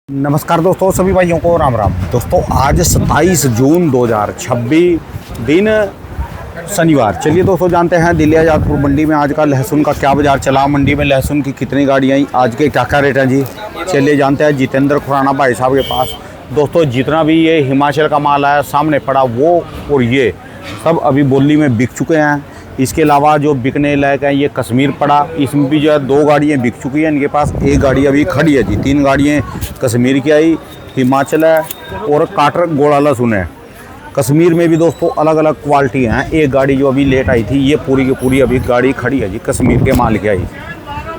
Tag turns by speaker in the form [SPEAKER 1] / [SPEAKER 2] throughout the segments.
[SPEAKER 1] नमस्कार दोस्तों, सभी भाइयों को राम राम। दोस्तों आज 27 जून 2026 दिन शनिवार। चलिए दोस्तों जानते हैं दिल्ली आज़ादपुर मंडी में आज का लहसुन का क्या बाजार चला, मंडी में लहसुन की कितनी गाड़ियाँ आई, आज के क्या क्या रेट हैं जी। चलिए जानते हैं जितेंद्र खुराना भाई साहब के पास। दोस्तों जितना भी ये हिमाचल का माल आया सामने पड़ा वो और ये सब अभी बोली में बिक चुके हैं। इसके अलावा जो बिकने लायक है ये कश्मीर पड़ा, इसमें भी जो है 2 गाड़ियाँ बिक चुकी हैं इनके पास, 1 गाड़ी अभी खड़ी है जी। 3 गाड़ियाँ कश्मीर की आई, हिमाचल है और काटर गोला लहसुन है। कश्मीर में भी दोस्तों अलग अलग क्वालिटी हैं। 1 गाड़ी जो अभी लेट आई थी ये पूरी की पूरी अभी गाड़ी खड़ी है जी, कश्मीर के माल की आई।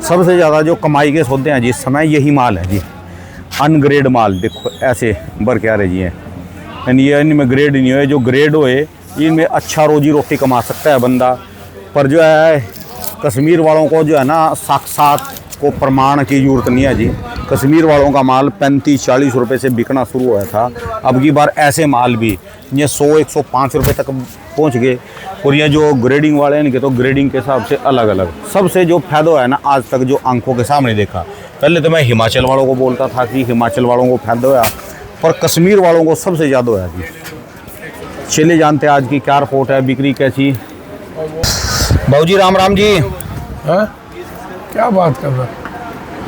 [SPEAKER 1] सबसे ज़्यादा जो कमाई के सौदे हैं जिस समय यही माल है जी, अनग्रेड माल। देखो ऐसे बर क्या रही है, यानी ये इनमें ग्रेड नहीं हुए, जो ग्रेड हुए इनमें अच्छा रोजी रोटी कमा सकता है बंदा। पर जो है कश्मीर वालों को जो है ना साक्षात को प्रमाण की जरूरत नहीं है जी। कश्मीर वालों का माल 35-40 रुपये से बिकना शुरू हुआ था, अब की बार ऐसे माल भी ये 100-105 रुपये तक पहुंच गए। और ये जो ग्रेडिंग वाले हैं इनके तो ग्रेडिंग के हिसाब से अलग अलग। सबसे जो फायदा है ना आज तक जो आंखों के सामने देखा, पहले तो मैं हिमाचल वालों को बोलता था कि हिमाचल वालों को फायदा हुआ, पर कश्मीर वालों को सबसे ज़्यादा हुआ जी। चलिए जानते हैं आज की क्या रिपोर्ट है, बिक्री कैसी। भाऊजी राम राम जी।
[SPEAKER 2] हाँ क्या बात कर रहा,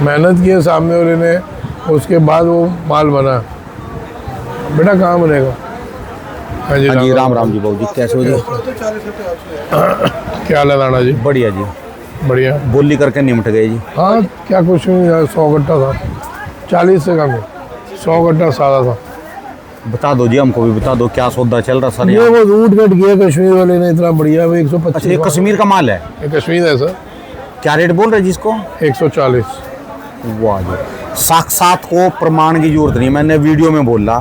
[SPEAKER 2] मेहनत की है सामने वाले ने, उसके बाद वो माल बना। बेटा कहाँ बनेगा। हाँ जी
[SPEAKER 1] राम राम जी। भाऊजी कैसे हो जी?
[SPEAKER 2] क्या हाल है राणा जी?
[SPEAKER 1] बढ़िया जी,
[SPEAKER 2] बढ़िया।
[SPEAKER 1] बोली करके निमट गए जी।
[SPEAKER 2] हाँ क्या कुछ नहीं यार, 100 गट्टा था, 40 से कम है, 100 गट्टा सादा था।
[SPEAKER 1] बता दो जी, हमको भी बता दो क्या सौदा चल रहा सर।
[SPEAKER 2] ये वो रूट कट गया कश्मीर वाले ने, इतना बढ़िया। वो 125।
[SPEAKER 1] अच्छा ये कश्मीर का माल है?
[SPEAKER 2] ये कश्मीर है सर।
[SPEAKER 1] क्या रेट बोल रहे जी इसको?
[SPEAKER 2] 140।
[SPEAKER 1] वाह जी, साक्षात को प्रमाण की जरूरत नहीं। मैंने वीडियो में बोला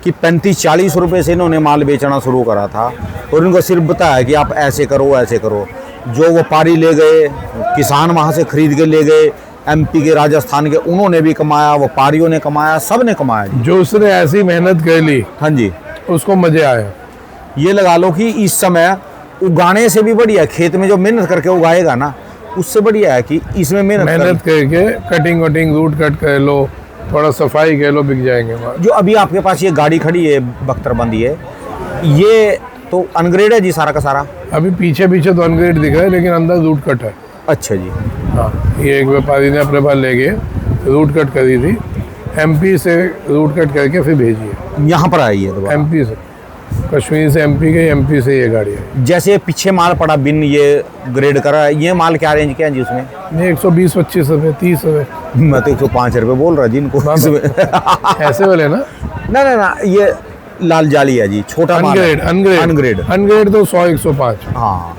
[SPEAKER 1] कि 35-40 रुपये से इन्होंने माल बेचना शुरू करा था और इनको सिर्फ बताया कि आप ऐसे करो ऐसे करो। जो व्यापारी ले गए, किसान वहाँ से खरीद के ले गए, MP के, राजस्थान के, उन्होंने भी कमाया, व्यापारियों ने कमाया, सब ने कमाया जी।
[SPEAKER 2] जो उसने ऐसी मेहनत कर ली,
[SPEAKER 1] हाँ जी,
[SPEAKER 2] उसको मजे आए।
[SPEAKER 1] ये लगा लो कि इस समय उगाने से भी बढ़िया खेत में जो मेहनत करके उगाएगा ना उससे बढ़िया है कि इसमें मेहनत
[SPEAKER 2] करके कटिंग वटिंग रूट कट कर लो, थोड़ा सफाई कर लो, बिक जाएंगे।
[SPEAKER 1] जो अभी आपके पास ये गाड़ी खड़ी है बख्तरबंदी है, ये तो अनग्रेड है जी सारा का सारा?
[SPEAKER 2] अभी पीछे पीछे तो अनग्रेड दिख रहा है लेकिन अंदर रूट कट है।
[SPEAKER 1] अच्छा जी।
[SPEAKER 2] हाँ ये एक व्यापारी ने अपने पास ले गए, रूट कट करी थी, MP से रूट कट करके फिर भेजी है।
[SPEAKER 1] यहाँ पर आई है तो
[SPEAKER 2] MP से, कश्मीर से MP गई, MP से ये गाड़ी है।
[SPEAKER 1] जैसे पीछे माल पड़ा बिन ये ग्रेड करा है, ये माल क्या रेंज के है जी उसमें?
[SPEAKER 2] ये 120-25 रुपये, 30 रुपये।
[SPEAKER 1] मैं तो 105 रुपये बोल रहा जी इनको।
[SPEAKER 2] ऐसे वाले ना
[SPEAKER 1] ना ये लाल जाली है जी, छोटा
[SPEAKER 2] अनग्रेड। अनग्रेड तो 100-105।
[SPEAKER 1] हाँ,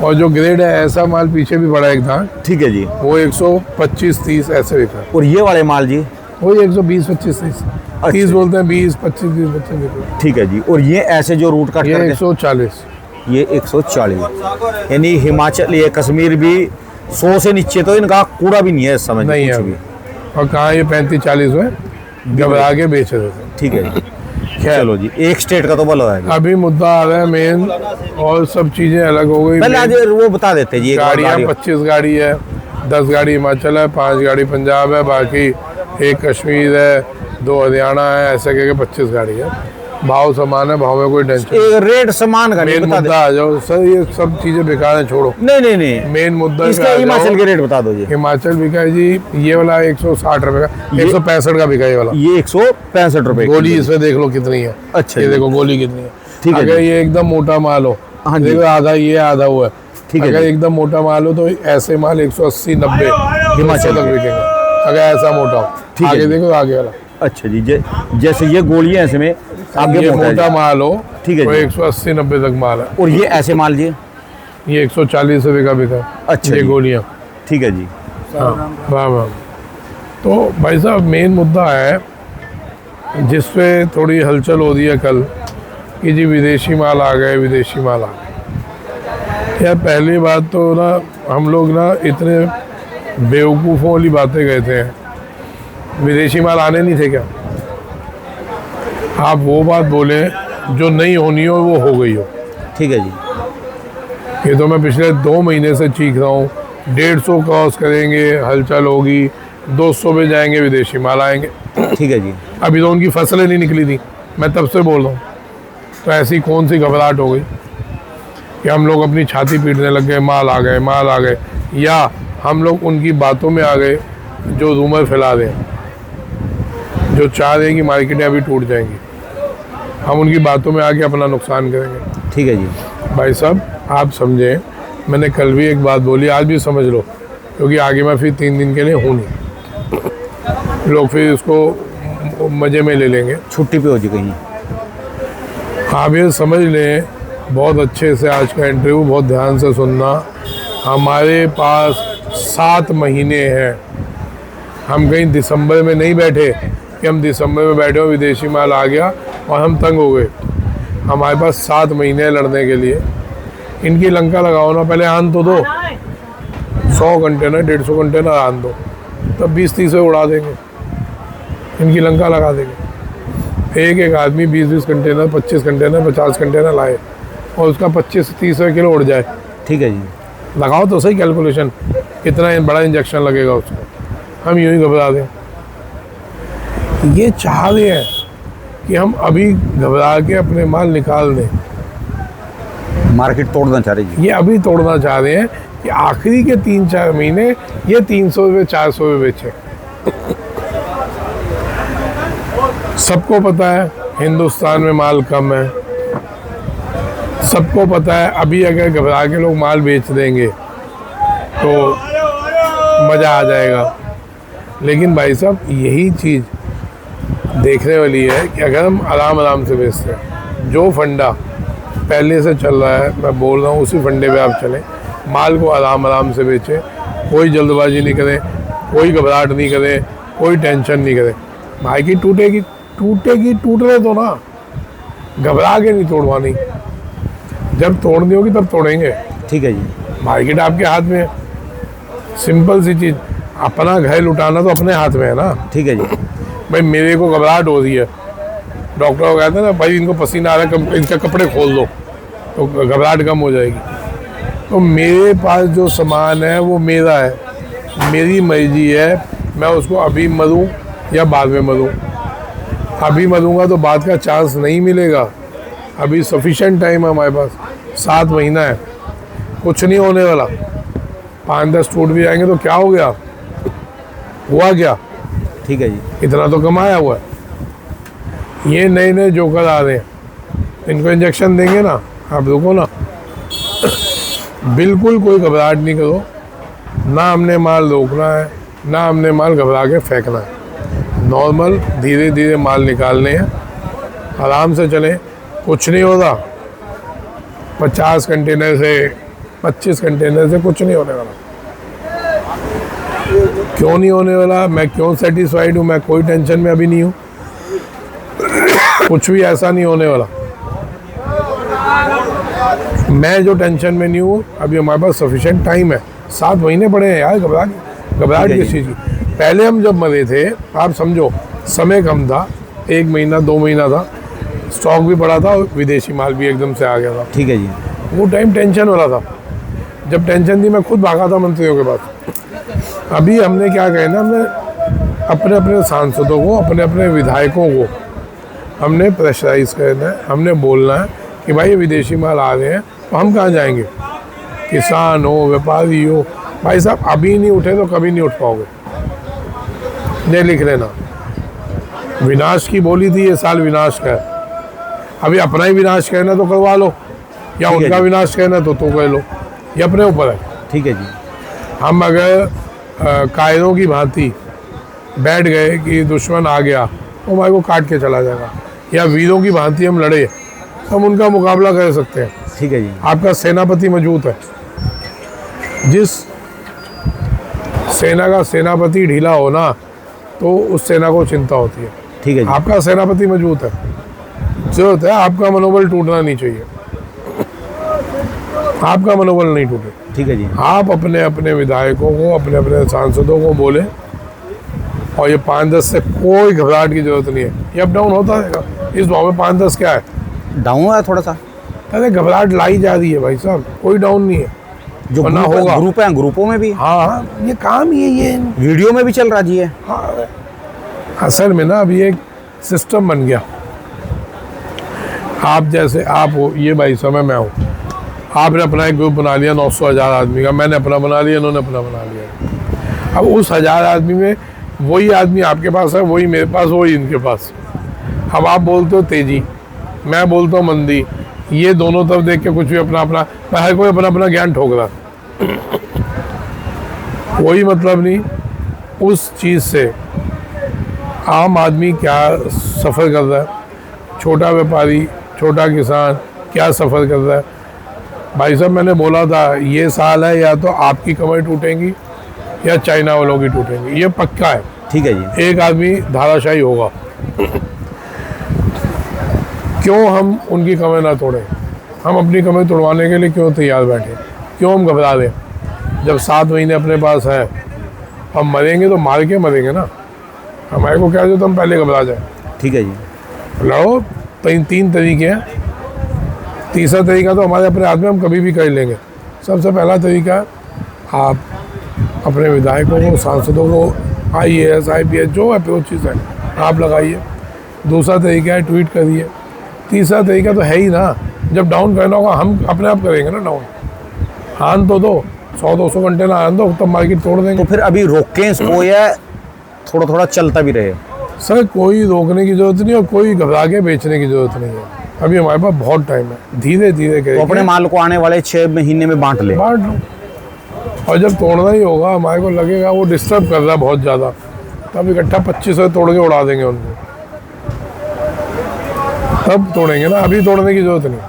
[SPEAKER 2] और जो ग्रेड है ऐसा माल पीछे भी बड़ा एक था,
[SPEAKER 1] ठीक है जी,
[SPEAKER 2] वो 125-30 ऐसे बिका।
[SPEAKER 1] और ये वाले माल जी
[SPEAKER 2] वही 120-25-30। 30 बोलते हैं, 20-25 बिका।
[SPEAKER 1] ठीक है जी। और ये ऐसे जो रूट कट
[SPEAKER 2] ये 140।
[SPEAKER 1] ये 140, यानी हिमाचल, ये कश्मीर भी 100 से नीचे तो इनका कूड़ा भी नहीं है इस समय
[SPEAKER 2] नहीं है
[SPEAKER 1] भी।
[SPEAKER 2] और कहाँ ये 35-40 में घबरा के बेच रहे थे।
[SPEAKER 1] ठीक है जी। चलो जी, एक स्टेट का तो भला है।
[SPEAKER 2] अभी मुद्दा आ रहा है मेन, और सब चीजें अलग हो गई।
[SPEAKER 1] पहले आज वो बता देते जी।
[SPEAKER 2] गाड़ियाँ 25 गाड़ी है, 10 गाड़ी हिमाचल है, 5 गाड़ी पंजाब है, बाकी 1 कश्मीर है, 2 हरियाणा है, ऐसे करके 25 गाड़ी है। भाव समान है, भाव में कोई टेंशन।
[SPEAKER 1] रेट समान का
[SPEAKER 2] मेन मुद्दा आ जाओ सर, ये सब चीजें बेकार है, छोड़ो।
[SPEAKER 1] नहीं
[SPEAKER 2] मेन मुद्दा
[SPEAKER 1] इसका हिमाचल के रेट बता दो जी।
[SPEAKER 2] हिमाचल बिका है जी, ये वाला 160 रुपए का, 165 का बिका ये वाला।
[SPEAKER 1] ये 165 रुपए।
[SPEAKER 2] गोली इसमें देख लो कितनी है।
[SPEAKER 1] अच्छा,
[SPEAKER 2] ये देखो गोली कितनी है।
[SPEAKER 1] ठीक है।
[SPEAKER 2] अगर ये एकदम मोटा माल हो,
[SPEAKER 1] हाँ
[SPEAKER 2] देखो आधा ये आधा वो है।
[SPEAKER 1] ठीक है।
[SPEAKER 2] अगर एकदम मोटा माल हो तो ऐसे माल 180-90 हिमाचल तक बिकेंगे, अगर ऐसा मोटा हो। आगे देखो आगे वाला।
[SPEAKER 1] अच्छा जी, जैसे ये गोलियां इसमें आगे
[SPEAKER 2] ये मोटा माल हो,
[SPEAKER 1] ठीक है,
[SPEAKER 2] तो 180-90 तक माल है।
[SPEAKER 1] और ये ऐसे माल जी
[SPEAKER 2] ये 140 से बिका।
[SPEAKER 1] अच्छा,
[SPEAKER 2] ये गोलियां।
[SPEAKER 1] ठीक है जी।
[SPEAKER 2] वाह। तो भाई साहब मेन मुद्दा है जिसपे थोड़ी हलचल हो रही है कल, कि जी विदेशी माल आ गए, विदेशी माल आ गए। यार पहली बात तो ना, हम लोग ना इतने बेवकूफ़ों वाली बातें कहते हैं, विदेशी माल आने नहीं थे क्या? आप वो बात बोले जो नहीं होनी हो वो हो गई हो।
[SPEAKER 1] ठीक है जी।
[SPEAKER 2] ये तो मैं पिछले 2 महीने से चीख रहा हूँ, 150 क्रॉस करेंगे, हलचल होगी, 200 पे जाएंगे, विदेशी माल आएंगे।
[SPEAKER 1] ठीक है जी।
[SPEAKER 2] अभी तो उनकी फसलें नहीं निकली थी, मैं तब से बोल रहा हूँ। तो ऐसी कौन सी घबराहट हो गई कि हम लोग अपनी छाती पीटने लग गए, माल आ गए, माल आ गए, या हम लोग उनकी बातों में आ गए जो रूमर फैला रहे हैं, जो चाह रहे हैं कि मार्केटें अभी टूट जाएंगी, हम उनकी बातों में आके अपना नुकसान करेंगे।
[SPEAKER 1] ठीक है जी।
[SPEAKER 2] भाई साहब आप समझें, मैंने कल भी एक बात बोली, आज भी समझ लो, क्योंकि आगे मैं फिर 3 दिन के लिए हूँ नहीं, लोग फिर उसको मज़े में ले लेंगे,
[SPEAKER 1] छुट्टी पे हो जी कहीं।
[SPEAKER 2] आप ये समझ लें बहुत अच्छे से, आज का इंटरव्यू बहुत ध्यान से सुनना। हमारे पास 7 महीने हैं, हम कहीं दिसंबर में नहीं बैठे कि हम दिसंबर में बैठे हो विदेशी माल आ गया और हम तंग हो गए। हमारे पास 7 महीने हैं लड़ने के लिए। इनकी लंका लगाओ ना, पहले आन तो दो, 100 कंटेनर 150 कंटेनर आन दो, तब 20-30 उड़ा देंगे, इनकी लंका लगा देंगे। एक आदमी 20-20 कंटेनर, 25 कंटेनर, 50 कंटेनर लाए और उसका 25 से 30 किलो उड़ जाए।
[SPEAKER 1] ठीक है जी।
[SPEAKER 2] लगाओ तो सही कैलकुलेशन, कितना बड़ा इंजेक्शन लगेगा उसको, हम यूँ ही घबरा दें। ये चाह रहे हैं कि हम अभी घबरा के अपने माल निकाल दें,
[SPEAKER 1] मार्केट तोड़ना चाह रही जी।
[SPEAKER 2] ये अभी तोड़ना चाह रहे हैं कि आखिरी के 3-4 महीने ये 300 रुपये 400 रुपये बेचे। सबको पता है हिंदुस्तान में माल कम है, सबको पता है अभी अगर घबरा के लोग माल बेच देंगे तो मज़ा आ जाएगा। लेकिन भाई साहब यही चीज़ देखने वाली है कि अगर हम आराम आराम से बेचते हैं, जो फंडा पहले से चल रहा है, मैं बोल रहा हूँ उसी फंडे पे आप चलें, माल को आराम आराम से बेचें, कोई जल्दबाजी नहीं करें, कोई घबराहट नहीं करें, कोई टेंशन नहीं करें। भाई की टूटेगी टूटने दो ना, घबरा के नहीं तोड़वानी, जब तोड़नी होगी तब तोड़ेंगे।
[SPEAKER 1] ठीक है जी।
[SPEAKER 2] मार्केट आपके हाथ में है, सिंपल सी चीज़, अपना घर लुटाना तो अपने हाथ में है ना।
[SPEAKER 1] ठीक है जी।
[SPEAKER 2] भाई मेरे को घबराहट हो रही है, डॉक्टर को कहते हैं ना भाई इनको पसीना आ रहा है, इनके कपड़े खोल दो तो घबराहट कम हो जाएगी। तो मेरे पास जो सामान है वो मेरा है, मेरी मर्जी है, मैं उसको अभी मरूं या बाद में मरूं। अभी मरूंगा तो बाद का चांस नहीं मिलेगा, अभी सफिशेंट टाइम है हमारे पास, 7 महीना है, कुछ नहीं होने वाला। 5-10 टूट भी जाएंगे तो क्या हो गया, हुआ क्या।
[SPEAKER 1] ठीक है जी।
[SPEAKER 2] इतना तो कमाया हुआ है। ये नए नए जोकर आ रहे हैं, इनको इंजेक्शन देंगे ना, आप रुको ना। बिल्कुल कोई घबराहट नहीं करो, ना हमने माल रोकना है, ना हमने माल घबरा के फेंकना है। नॉर्मल धीरे धीरे माल निकालने हैं, आराम से चलें, कुछ नहीं होता। 50 कंटेनर से 25 कंटेनर से कुछ नहीं होने वाला। क्यों नहीं होने वाला, मैं क्यों सेटिस्फाइड हूँ, मैं कोई टेंशन में अभी नहीं हूँ, कुछ भी ऐसा नहीं होने वाला। मैं जो टेंशन में नहीं हूँ, अभी हमारे पास सफिशिएंट टाइम है, 7 महीने पड़े हैं यार। घबराहट किस चीज़ की। पहले हम जब मरे थे, आप समझो समय कम था, 1 महीना 2 महीना था, स्टॉक भी पड़ा था और विदेशी माल भी एकदम से आ गया था।
[SPEAKER 1] ठीक है जी।
[SPEAKER 2] वो टाइम टेंशन वाला था, जब टेंशन थी मैं खुद भागा था मंत्रियों के पास। अभी हमने क्या कहा ना, हमने अपने अपने सांसदों को, अपने अपने विधायकों को हमने प्रेशराइज करना है, हमने बोलना है कि भाई ये विदेशी माल आ रहे हैं तो हम कहाँ जाएंगे। किसान हो, व्यापारी हो, भाई साहब अभी नहीं उठे तो कभी नहीं उठ पाओगे। ये लिख लेना, विनाश की बोली थी, ये साल विनाश का है। अभी अपना ही विनाश करना तो करवा लो, या उनका विनाश करना तो कर लो, ये अपने ऊपर है।
[SPEAKER 1] ठीक है जी।
[SPEAKER 2] हम अगर कायरों की भांति बैठ गए कि दुश्मन आ गया तो हमारे को काट के चला जाएगा, या वीरों की भांति हम लड़े, हम उनका मुकाबला कर सकते हैं।
[SPEAKER 1] ठीक है जी।
[SPEAKER 2] आपका सेनापति मौजूद है, जिस सेना का सेनापति ढीला हो ना तो उस सेना को चिंता होती है।
[SPEAKER 1] ठीक है जी।
[SPEAKER 2] आपका सेनापति मौजूद है, जरूरत है आपका मनोबल टूटना नहीं चाहिए, आपका मनोबल नहीं टूटे।
[SPEAKER 1] ठीक है जी।
[SPEAKER 2] आप अपने अपने विधायकों को, अपने अपने सांसदों को बोले, और ये 5-10 से कोई घबराहट की जरूरत नहीं है, ये अप डाउन होता रहेगा। इस भाव में 5-10 क्या है,
[SPEAKER 1] डाउन है थोड़ा सा।
[SPEAKER 2] अरे घबराहट लाई जा रही है भाई साहब, कोई डाउन नहीं है,
[SPEAKER 1] जो
[SPEAKER 2] वरना
[SPEAKER 1] ग्रुप
[SPEAKER 2] होगा।
[SPEAKER 1] ग्रुप है, ग्रुपों में भी।
[SPEAKER 2] हाँ, ये काम ही है ये।
[SPEAKER 1] वीडियो में भी चल रहा जी है।
[SPEAKER 2] हाँ, असल में ना अभी एक सिस्टम बन गया। आप जैसे आप हो, ये भाई समय मैं हूँ, आपने अपना एक ग्रुप बना लिया 900,000 आदमी का, मैंने अपना बना लिया, इन्होंने अपना बना लिया। अब उस 1000 आदमी में वही आदमी आपके पास है, वही मेरे पास, वही इनके पास। अब आप बोलते हो तेजी, मैं बोलता हूँ मंदी, ये दोनों तरफ देख के कुछ भी अपना अपना, हर कोई अपना अपना ज्ञान ठोक रहा। कोई मतलब नहीं उस चीज़ से आम आदमी क्या सफ़र कर रहा है, छोटा व्यापारी, छोटा किसान क्या सफ़र कर रहा है। भाई साहब मैंने बोला था ये साल है या तो आपकी कमर टूटेंगी या चाइना वालों की टूटेंगी, ये पक्का है।
[SPEAKER 1] ठीक है जी।
[SPEAKER 2] एक आदमी धाराशाही होगा। क्यों हम उनकी कमर ना तोड़ें? हम अपनी कमर तोड़वाने के लिए क्यों तैयार बैठे? क्यों हम घबरा दें? जब 7 महीने अपने पास है, हम मरेंगे तो मार के मरेंगे ना। हमारे को क्या जो हम पहले घबरा जाए।
[SPEAKER 1] ठीक है जी।
[SPEAKER 2] लड़ो। 3 तरीके हैं। तीसरा तरीका तो हमारे अपने हाथ में, हम कभी भी कर लेंगे। सबसे पहला तरीका आप अपने विधायकों को, सांसदों को, IAS IPS जो अप्रोच चीज़ है आप लगाइए। दूसरा तरीका है ट्वीट करिए। तीसरा तरीका तो है ही ना, जब डाउन करना होगा हम अपने आप करेंगे ना डाउन। आन तो दो 100-200 घंटे ना आन दो, तब मार्केट तोड़ देंगे।
[SPEAKER 1] तो फिर अभी रोकें इसको या थोड़ा थोड़ा चलता भी रहे?
[SPEAKER 2] सर कोई रोकने की ज़रूरत नहीं और कोई घबरा के बेचने की ज़रूरत नहीं है। अभी हमारे पास बहुत टाइम है, धीरे धीरे करेंगे।
[SPEAKER 1] तो अपने माल को आने वाले 6 महीने में बांट ले।
[SPEAKER 2] बांट लो। और जब तोड़ना ही होगा, हमारे को लगेगा वो डिस्टर्ब कर रहा है बहुत ज़्यादा, तब इकट्ठा 2500 तोड़ के उड़ा देंगे उनको, तब तोड़ेंगे ना। अभी तोड़ने की ज़रूरत नहीं,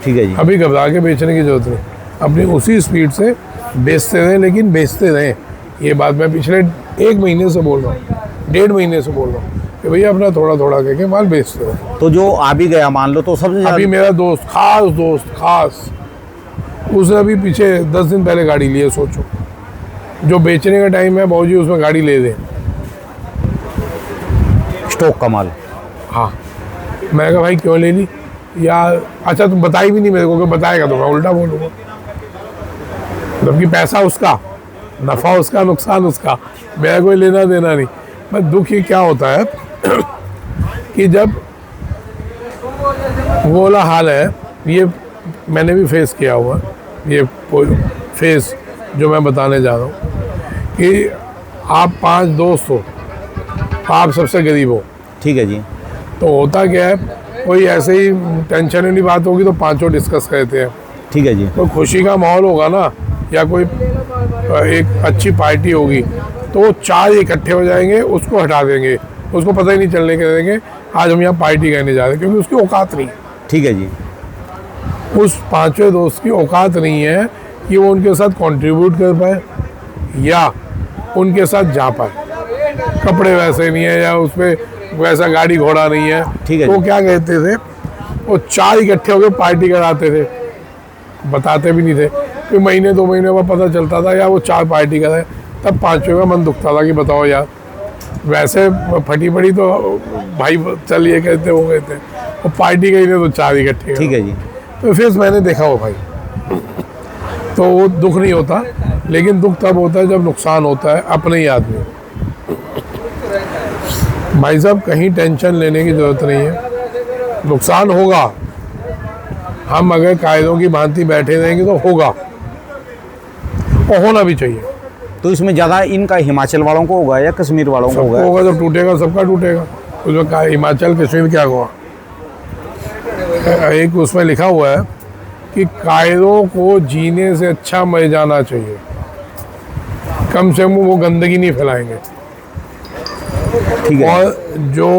[SPEAKER 1] ठीक है जी।
[SPEAKER 2] अभी घबरा के बेचने की ज़रूरत नहीं। अपनी उसी स्पीड से बेचते रहें, लेकिन बेचते रहें। ये बात मैं पिछले 1 महीने से बोल रहा हूँ, 1.5 महीने से बोल रहा हूँ कि भैया अपना थोड़ा थोड़ा करके माल बेचते रहो।
[SPEAKER 1] तो जो आ भी गया मान लो, तो सबसे
[SPEAKER 2] अभी मेरा दोस्त, खास उसने अभी पीछे 10 दिन पहले गाड़ी ली है। सोचो जो बेचने का टाइम है बाबूजी, उसमें गाड़ी ले दें।
[SPEAKER 1] स्टॉक का माल।
[SPEAKER 2] हाँ, मैं कहा भाई क्यों ले ली यार? अच्छा तुम बताई भी नहीं मेरे को, कि बताएगा तो मैं उल्टा बोलूँगा। जबकि पैसा उसका, नफ़ा उसका, नुकसान उसका, मेरा कोई लेना देना नहीं। बस दुख ये क्या होता है कि जब वो वाला हाल है, ये मैंने भी फेस किया हुआ, ये फेस जो मैं बताने जा रहा हूँ कि आप 5 दोस्त हो, आप सबसे गरीब हो।
[SPEAKER 1] ठीक है जी।
[SPEAKER 2] तो होता क्या है, कोई ऐसे ही टेंशन वाली बात होगी तो 5 डिस्कस करते हैं।
[SPEAKER 1] ठीक है जी।
[SPEAKER 2] कोई खुशी का माहौल होगा ना, या कोई एक अच्छी पार्टी होगी, तो 4 इकट्ठे हो जाएंगे, उसको हटा देंगे, उसको पता ही नहीं चलने के देंगे आज हम यहाँ पार्टी करने जा रहे हैं, क्योंकि उसकी औकात नहीं।
[SPEAKER 1] ठीक है जी।
[SPEAKER 2] उस 5वें दोस्त की औकात नहीं है कि वो उनके साथ कंट्रीब्यूट कर पाए या उनके साथ जा पाए। कपड़े वैसे नहीं है या उसमें वैसा गाड़ी घोड़ा नहीं है।
[SPEAKER 1] ठीक है
[SPEAKER 2] तो
[SPEAKER 1] जी।
[SPEAKER 2] क्या कहते थे, वो 4 इकट्ठे होकर पार्टी कराते थे, बताते भी नहीं थे। फिर महीने 2 महीने बाद पता चलता था या वो 4 पार्टी कराए, तब 5वें का मन दुखता था कि बताओ यार, वैसे फटी पड़ी तो भाई चल ये कहते वो कहते, और पार्टी गई तो 4 इकट्ठे।
[SPEAKER 1] ठीक है जी।
[SPEAKER 2] तो फिर मैंने देखा वो भाई, तो वो दुख नहीं होता, लेकिन दुख तब होता है जब नुकसान होता है अपने ही आदमी। भाई साहब कहीं टेंशन लेने की ज़रूरत नहीं है, नुकसान होगा। हम अगर कायदों की भांति बैठे रहेंगे तो होगा, और होना भी चाहिए।
[SPEAKER 1] तो इसमें ज़्यादा इनका हिमाचल वालों को होगा या कश्मीर वालों को
[SPEAKER 2] सबको
[SPEAKER 1] होगा?
[SPEAKER 2] होगा, जब टूटेगा सबका टूटेगा। उसमें का हिमाचल कश्मीर क्या हुआ? एक उसमें लिखा हुआ है कि कायदों को जीने से अच्छा मर जाना चाहिए, कम से कम वो गंदगी नहीं फैलाएंगे।
[SPEAKER 1] ठीक है।
[SPEAKER 2] और जो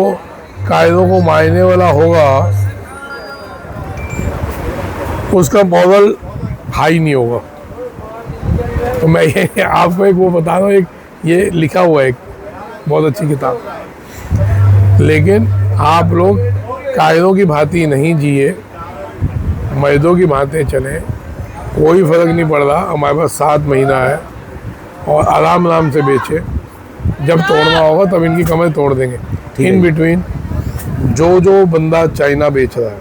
[SPEAKER 2] कायदों को मायने वाला होगा उसका मॉरल हाई नहीं होगा। तो मैं ये आपको एक वो बता रहा हूँ, एक ये लिखा हुआ है, एक बहुत अच्छी किताब। लेकिन आप लोग कायदों की भांति नहीं जिए, मर्दों की भांति चले, कोई फ़र्क नहीं पड़ रहा। हमारे पास 7 महीना है और आराम से बेचे। जब तोड़ना होगा तब इनकी कमर तोड़ देंगे। इन बिटवीन जो बंदा चाइना बेच रहा है,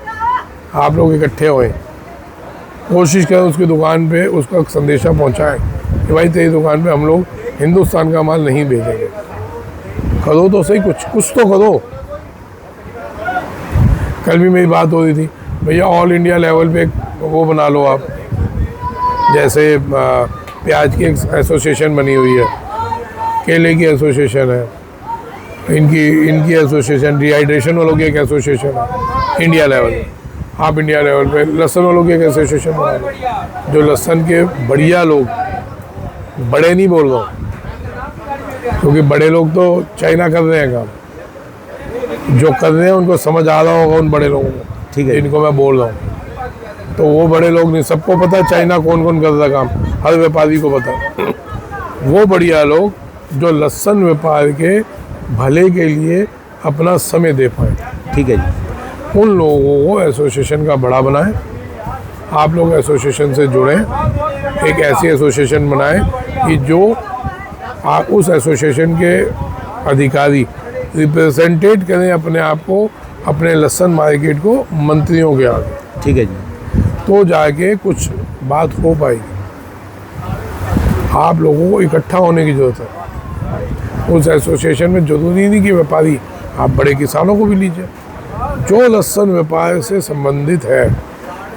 [SPEAKER 2] आप लोग इकट्ठे होए, कोशिश करें उसकी दुकान पे उसका संदेशा पहुंचाएं कि भाई तेरी दुकान पे हम लोग हिंदुस्तान का माल नहीं भेजेंगे। करो तो सही, कुछ तो करो। कल भी मेरी बात हो रही थी, भैया ऑल इंडिया लेवल पे वो बना लो आप, जैसे प्याज की एक एसोसिएशन बनी हुई है, केले की एसोसिएशन है, इनकी एसोसिएशन, डिहाइड्रेशन वालों की एक एसोसिएशन है इंडिया लेवल पे। आप इंडिया लेवल पे लहसुन वालों की एक एसोसिएशन बना लो, जो लहसुन के बढ़िया लोग, बड़े नहीं बोल रहा हूँ, क्योंकि बड़े लोग तो चाइना कर रहे हैं काम, जो कर रहे हैं उनको समझ आ रहा होगा उन बड़े लोगों को,
[SPEAKER 1] ठीक है।
[SPEAKER 2] इनको मैं बोल रहा हूँ। तो वो बड़े लोग नहीं, सबको पता है चाइना कौन कौन कर रहा है काम, हर व्यापारी को पता है। वो बढ़िया लोग जो लहसुन व्यापार के भले के लिए अपना समय दे पाए,
[SPEAKER 1] ठीक है जी।
[SPEAKER 2] उन लोगों को एसोसिएशन का बड़ा बनाएं। आप लोग एसोसिएशन से जुड़ें, एक ऐसी एसोसिएशन बनाएं कि जो उस एसोसिएशन के अधिकारी रिप्रेजेंटेट करें अपने आप को, अपने लहसुन मार्केट को मंत्रियों के आगे,
[SPEAKER 1] ठीक है जी।
[SPEAKER 2] तो जाके कुछ बात हो पाएगी। आप लोगों को इकट्ठा होने की ज़रूरत है उस एसोसिएशन में। जरूरी नहीं कि व्यापारी, आप बड़े किसानों को भी लीजिए, जो लहसुन व्यापार से संबंधित है,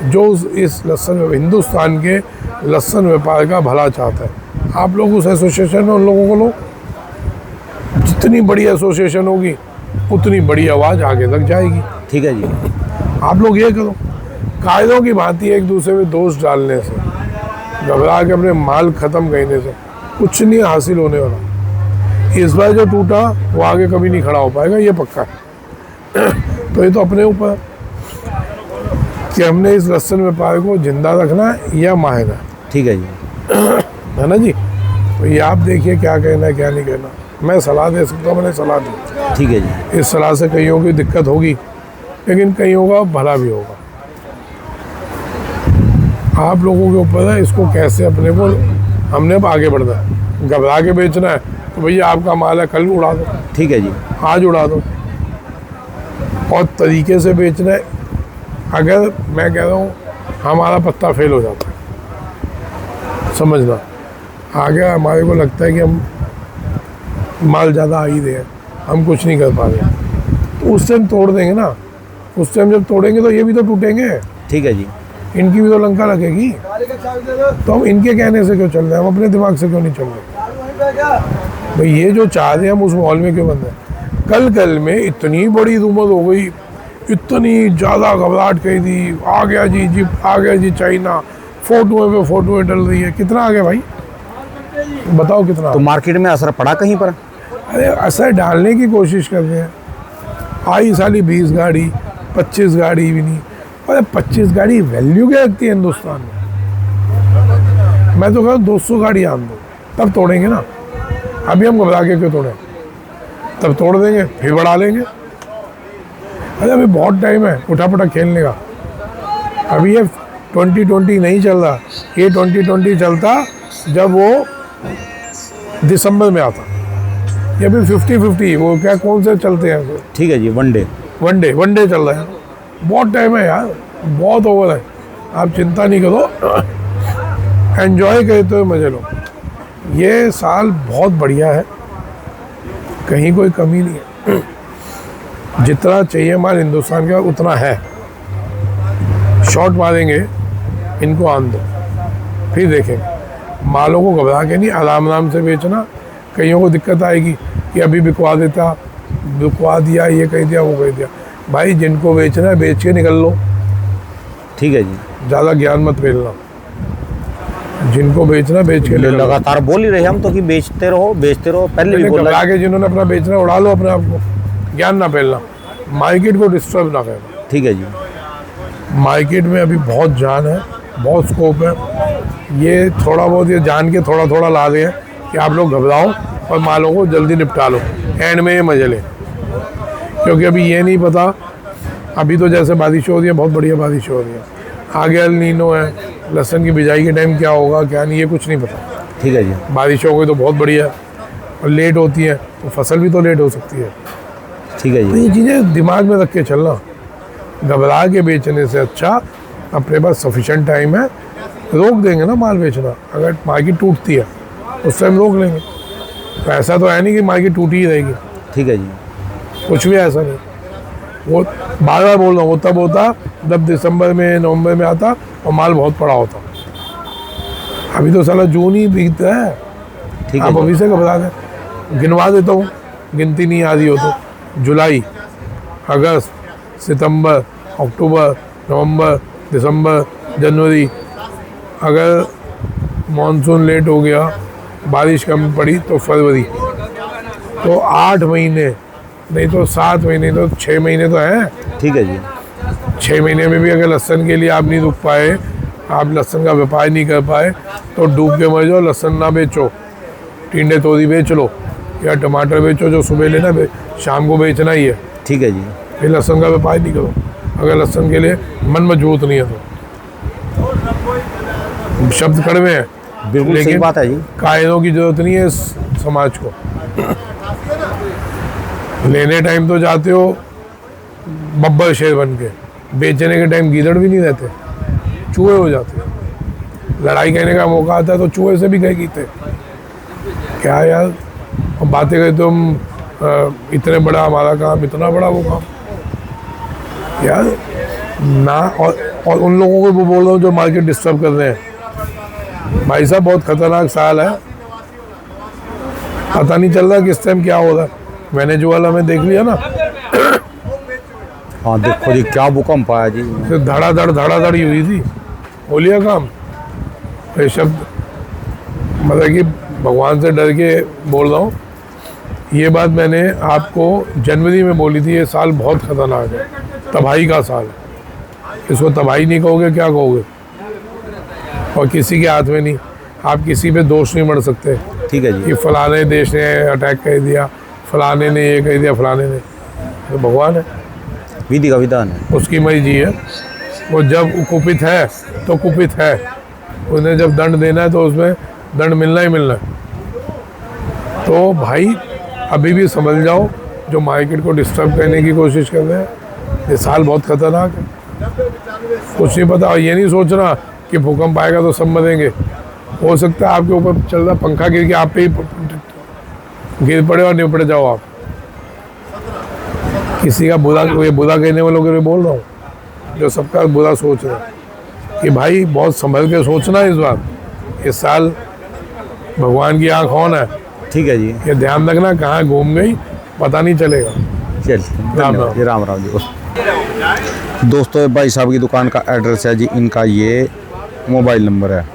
[SPEAKER 2] जो इस लहसुन हिंदुस्तान के लहसुन व्यापार का भला चाहता है, आप लोग उस एसोसिएशन में उन लोगों को लो। जितनी बड़ी एसोसिएशन होगी उतनी बड़ी आवाज़ आगे तक जाएगी।
[SPEAKER 1] ठीक है जी।
[SPEAKER 2] आप लोग ये करो, कायदों की भांति एक दूसरे में दोष डालने से, घबरा के अपने माल ख़त्म करने से कुछ नहीं हासिल होने वाला। इस बार जो टूटा वो आगे कभी नहीं खड़ा हो पाएगा, ये पक्का है। तो ये तो अपने ऊपर है कि हमने इस लहसुन व्यापार को जिंदा रखना है या मारना है।
[SPEAKER 1] ठीक है जी।
[SPEAKER 2] है ना जी। तो ये आप देखिए क्या कहना है क्या नहीं कहना। मैं सलाह दे सकता हूँ, मैंने सलाह दी।
[SPEAKER 1] ठीक है जी।
[SPEAKER 2] इस सलाह से कईयों की दिक्कत होगी, लेकिन कईयों का भला भी होगा। आप लोगों के ऊपर है इसको कैसे अपने को हमने अब आगे बढ़ना है। घबरा के बेचना है तो भैया आपका माल है, कल उड़ा दो।
[SPEAKER 1] ठीक है जी।
[SPEAKER 2] आज उड़ा दो। और तरीके से बेचना है। अगर मैं कह रहा हूँ हमारा पत्ता फेल हो जाता है, समझना, आगे हमारे को लगता है कि हम माल ज़्यादा आ ही रहे हैं, हम कुछ नहीं कर पा रहे, तो उस टाइम तोड़ देंगे ना। उस टाइम जब तोड़ेंगे तो ये भी तो टूटेंगे।
[SPEAKER 1] ठीक है जी।
[SPEAKER 2] इनकी भी तो लंका लगेगी। तो हम इनके कहने से क्यों चल रहे हैं, हम अपने दिमाग से क्यों नहीं चल रहे। भाई ये जो चाह रहे हैं हम उस माहौल में क्यों बंद हैं। कल में इतनी बड़ी रूमर हो गई, इतनी ज़्यादा घबराहट कही थी, आ गया जी जिप, आ गया जी चाइना, फोटोएं पे फोटोएं डल रही है। कितना आ गया भाई, बताओ कितना।
[SPEAKER 1] तो मार्केट में असर पड़ा कहीं पर?
[SPEAKER 2] अरे असर डालने की कोशिश कर रहे हैं। आई साली 20 गाड़ी, 25 गाड़ी भी नहीं। अरे 25 गाड़ी वैल्यू क्या रखती है हिंदुस्तान में। मैं तो कहूँ 200 गाड़ी आन दो, तब तोड़ेंगे ना। अभी हम घबरा के क्यों तोड़ें, तब तोड़ देंगे फिर बढ़ा लेंगे। अरे अभी बहुत टाइम है उठापटा खेलने का। अभी ये 2020 नहीं चल रहा, ये 2020 चलता जब वो दिसंबर में आता। ये अभी 50-50 वो क्या कौन से चलते हैं।
[SPEAKER 1] ठीक है जी।
[SPEAKER 2] वनडे चल रहा है। बहुत टाइम है यार, बहुत ओवर है। आप चिंता नहीं करो, एंजॉय करते हुए मजे लो। ये साल बहुत बढ़िया है, कहीं कोई कमी नहीं है। जितना चाहिए माल हिंदुस्तान का उतना है। शॉर्ट मारेंगे, इनको आन दो, फिर देखेंगे। मालों को घबरा के नहीं, आराम से बेचना। कईयों को दिक्कत आएगी कि अभी बिकवा दिया, ये कह दिया, वो कह दिया। भाई जिनको बेचना है बेच के निकल लो।
[SPEAKER 1] ठीक है जी।
[SPEAKER 2] ज़्यादा ज्ञान मत फैलना। जिनको बेचना बेच के निकल लो।
[SPEAKER 1] लगातार बोल ही रहे हम तो कि बेचते रहो पहले भी बोला।
[SPEAKER 2] घबरा के जिन्होंने अपना बेचना उड़ा लो अपने आप को, ज्ञान ना फैलना, मार्केट को डिस्टर्ब ना करना।
[SPEAKER 1] ठीक है जी।
[SPEAKER 2] मार्केट में अभी बहुत जान है, बहुत स्कोप है। ये थोड़ा बहुत ये जान के थोड़ा ला रहे हैं कि आप लोग घबराओ और मालों को जल्दी निपटा लो, एंड में ये मजे लें। क्योंकि अभी ये नहीं पता, अभी तो जैसे बारिश हो रही है, बहुत बढ़िया बारिश हो रही है, आगे एल नीनो है, लहसुन की बिजाई के टाइम क्या होगा क्या नहीं, ये कुछ नहीं पता।
[SPEAKER 1] ठीक है जी।
[SPEAKER 2] बारिश हो गई तो बहुत बढ़िया है, और लेट होती है तो फसल भी तो लेट हो सकती है।
[SPEAKER 1] ठीक है
[SPEAKER 2] तो
[SPEAKER 1] जी।
[SPEAKER 2] ये चीज़ें दिमाग में रख के चलना। घबरा के बेचने से अच्छा अपने पास सफिशेंट टाइम है, रोक देंगे ना माल बेचना। अगर मार्केट टूटती है उस टाइम रोक लेंगे। तो ऐसा तो है नहीं कि मार्केट टूटी ही रहेगी।
[SPEAKER 1] ठीक है जी।
[SPEAKER 2] कुछ भी ऐसा नहीं। वो बार बार बोल रहा हूँ, वो तब होता जब दिसंबर में नवंबर में आता और माल बहुत पड़ा होता। अभी तो साला जून ही बीतता है,
[SPEAKER 1] ठीक है
[SPEAKER 2] आप
[SPEAKER 1] जी।
[SPEAKER 2] अभी से घबरा गए। गिनवा देता हूँ, गिनती नहीं आ रही हो तो। जुलाई, अगस्त, सितंबर, अक्टूबर, नवंबर, दिसंबर, जनवरी। अगर मॉनसून लेट हो गया, बारिश कम पड़ी तो फरवरी। तो 8 महीने, नहीं तो 7 महीने, तो 6 महीने तो हैं।
[SPEAKER 1] ठीक है जी।
[SPEAKER 2] 6 महीने में भी अगर लहसन के लिए आप नहीं रुक पाए, आप लहसन का व्यापार नहीं कर पाए, तो डूब के मर जाओ, लहसन ना बेचो, टिंडे तोरी बेच लो या टमाटर बेचो, जो सुबह लेना शाम को बेचना ही है।
[SPEAKER 1] ठीक है जी।
[SPEAKER 2] फिर लहसन का व्यापार नहीं करो अगर लहसन के लिए मन मजबूत नहीं है तो। शब्द कड़वे हैं,
[SPEAKER 1] बिल्कुल सही
[SPEAKER 2] लेकिन
[SPEAKER 1] बात है जी।
[SPEAKER 2] कायदों की जरूरत नहीं है इस समाज को। लेने टाइम तो जाते हो बब्बर शेर बन के, बेचने के टाइम गीदड़ भी नहीं रहते, चूहे हो जाते। लड़ाई कहने का मौका आता है तो चूहे से भी कह कीते क्या यार, हम बातें करते हम इतने बड़ा हमारा काम, इतना बड़ा वो काम यार ना। और उन लोगों को वो बोल रहा हूँ जो मार्केट डिस्टर्ब कर रहे हैं। भाई साहब बहुत खतरनाक साल है, पता नहीं चल रहा किस टाइम क्या हो रहा है। वेनेजुएला में देख लिया ना,
[SPEAKER 1] हाँ देखो जी क्या भूकंप आया जी।
[SPEAKER 2] तो धड़ाधड़ ही हुई थी, हो लिया काम। ये शब्द मतलब कि भगवान से डर के बोल रहा हूँ। ये बात मैंने आपको जनवरी में बोली थी, ये साल बहुत खतरनाक है, तबाही का साल है। इसको तबाही नहीं कहोगे, क्या कहोगे? और किसी के हाथ में नहीं, आप किसी पे दोष नहीं मढ़ सकते
[SPEAKER 1] ठीक है जी।
[SPEAKER 2] कि फलाने देश ने अटैक कर दिया, फलाने ने ये कह दिया, फलाने ने। तो भगवान है,
[SPEAKER 1] विधि का विधान है।
[SPEAKER 2] उसकी मर्जी है। वो जब कुपित है तो कुपित है, उन्हें जब दंड देना है तो उसमें दंड मिलना ही मिलना है। तो भाई अभी भी समझ जाओ, जो मार्केट को डिस्टर्ब करने की कोशिश कर रहे हैं, ये साल बहुत खतरनाक है। कुछ नहीं पता, और ये नहीं सोचना कि भूकंप आएगा तो सब मरेंगे। हो सकता है आपके ऊपर चल रहा पंखा गिर के आप पे ही गिर पड़े और निपट जाओ आप। किसी का बुरा, ये बुरा कहने वालों के लिए बोल रहा हूँ, जो सबका बुरा सोच रहे हैं, कि भाई बहुत संभल के सोचना इस बार। इस साल भगवान की आँख ऑन है,
[SPEAKER 1] ठीक है जी।
[SPEAKER 2] ये ध्यान रखना, कहाँ घूम गई पता नहीं चलेगा।
[SPEAKER 1] चलिए
[SPEAKER 2] राम
[SPEAKER 1] धन्यवाद जी, राम राम जी। दोस्तों भाई साहब की दुकान का एड्रेस है जी, इनका ये मोबाइल नंबर है।